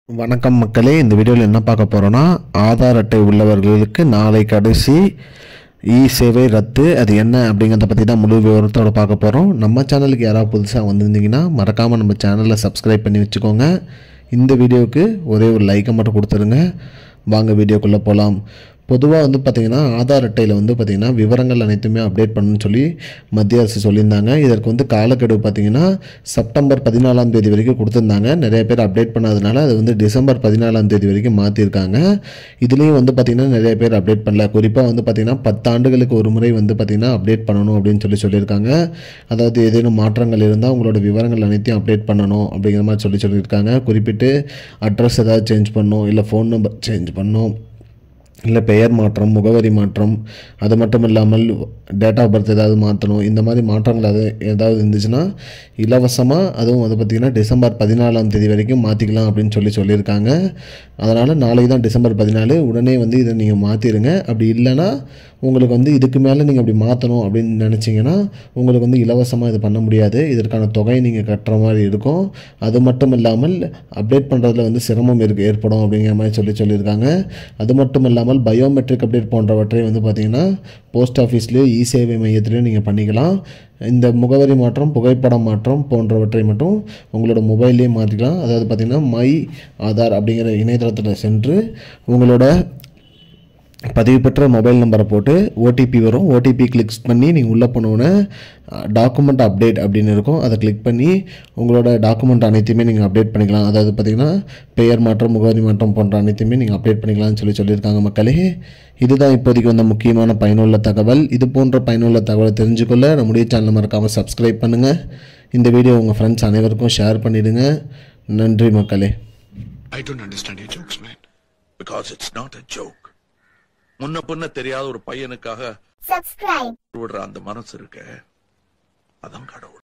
வணக்கம் மக்களே, இந்த வீடியோவில் என்ன பார்க்க போகிறோன்னா, ஆதார் அட்டை உள்ளவர்களுக்கு நாளை கடைசி இ சேவை ரத்து. அது என்ன அப்படிங்கிறத பற்றி தான் முழு விவரத்தோடு பார்க்க போகிறோம். நம்ம சேனலுக்கு யாராவது புதுசாக வந்திருந்தீங்கன்னா மறக்காமல் நம்ம சேனலை சப்ஸ்கிரைப் பண்ணி வச்சுக்கோங்க. இந்த வீடியோவுக்கு ஒரே ஒரு லைக்கை மட்டும் கொடுத்துருங்க. வாங்க வீடியோக்குள்ளே போகலாம். பொதுவாக பார்த்திங்கன்னா ஆதார் அட்டையில் பார்த்திங்கன்னா விவரங்கள் அனைத்துமே அப்டேட் பண்ணணும்னு சொல்லி மத்திய அரசு சொல்லியிருந்தாங்க. இதற்கு காலக்கெடு பார்த்திங்கன்னா செப்டம்பர் 14ஆம் தேதி வரைக்கும் கொடுத்துருந்தாங்க. நிறைய பேர் அப்டேட் பண்ணாதனால அது டிசம்பர் 14ஆம் தேதி வரைக்கும் மாற்றிருக்காங்க. இதுலேயும் பார்த்திங்கன்னா நிறைய பேர் அப்டேட் பண்ணல. குறிப்பாக பார்த்திங்கன்னா 10 ஆண்டுகளுக்கு ஒரு முறை பார்த்திங்கன்னா அப்டேட் பண்ணணும் அப்படின்னு சொல்லியிருக்காங்க. அதாவது ஏதேனும் மாற்றங்கள் இருந்தால் உங்களோட விவரங்கள் அனைத்தையும் அப்டேட் பண்ணணும் அப்படிங்கிற மாதிரி சொல்லியிருக்காங்க. குறிப்பிட்டு அட்ரஸ் ஏதாவது சேஞ்ச் பண்ணணும், இல்லை ஃபோன் நம்பர் சேஞ்ச் பண்ணணும், இல்லை பெயர் மாற்றம், முகவரி மாற்றம், அது மட்டும் இல்லாமல் டேட் ஆஃப் பர்த் ஏதாவது மாற்றணும். இந்த மாதிரி மாற்றங்கள் ஏதாவது இருந்துச்சுன்னா இலவசமாக அதுவும் பார்த்திங்கன்னா டிசம்பர் 14ஆம் தேதி வரைக்கும் மாற்றிக்கலாம் அப்படின்னு சொல்லியிருக்காங்க. அதனால் நாளைக்கு தான் டிசம்பர் 14. உடனே இதை நீங்கள் மாற்றிடுங்க. அப்படி இல்லைன்னா உங்களுக்கு இதுக்கு மேலே நீங்கள் அப்படி மாற்றணும் அப்படின்னு நினச்சிங்கன்னா உங்களுக்கு இலவசமாக இது பண்ண முடியாது. இதற்கான தொகையை நீங்கள் கட்டுற மாதிரி இருக்கும். அது மட்டும் இல்லாமல் அப்டேட் பண்ணுறதுல சிரமம் ஏற்படும் அப்படிங்கிற மாதிரி சொல்லியிருக்காங்க. அது மட்டும் இல்லாமல் பயோமெட்ரிக் அப்டேட் போன்றவற்றை பார்த்திங்கன்னா போஸ்ட் ஆஃபீஸ்லேயோ இ சேவை மையத்திலையும் நீங்கள் பண்ணிக்கலாம். இந்த முகவரி மாற்றம், புகைப்படம் மாற்றம் போன்றவற்றை மட்டும் உங்களோட மொபைல்லேயே மாற்றிக்கலாம். அதாவது பார்த்திங்கன்னா மை ஆதார் அப்படிங்கிற இணையதளத்தில் சென்று உங்களோட பதிவு பெற்ற மொபைல் நம்பரை போட்டு ஓடிபி வரும். ஓடிபி கிளிக் பண்ணி நீங்கள் உள்ளே போனோன்னே டாக்குமெண்ட் அப்டேட் அப்படின்னு இருக்கும். அதை கிளிக் பண்ணி உங்களோட டாக்குமெண்ட் அனைத்தையுமே நீங்கள் அப்டேட் பண்ணிக்கலாம். அதாவது பார்த்திங்கன்னா பெயர் மாற்றம், முகவரி மாற்றம் போன்ற அனைத்தையுமே நீங்கள் அப்டேட் பண்ணிக்கலாம்னு சொல்லியிருக்காங்க. மக்களே, இதுதான் இப்போதைக்கு வந்த முக்கியமான பயனுள்ள தகவல். இது போன்ற பயனுள்ள தகவலை தெரிஞ்சுக்கொள்ள நம்முடைய சேனலை மறக்காமல் சப்ஸ்கிரைப் பண்ணுங்கள். இந்த வீடியோ உங்கள் ஃப்ரெண்ட்ஸ் அனைவருக்கும் ஷேர் பண்ணிவிடுங்க. நன்றி மக்களே. I don't understand your jokes, man. Because it's not a joke. முன்ன பின்ன தெரியாத ஒரு பையனுக்காக விடுற அந்த மனசு இருக்க, அதான் கடவுள்.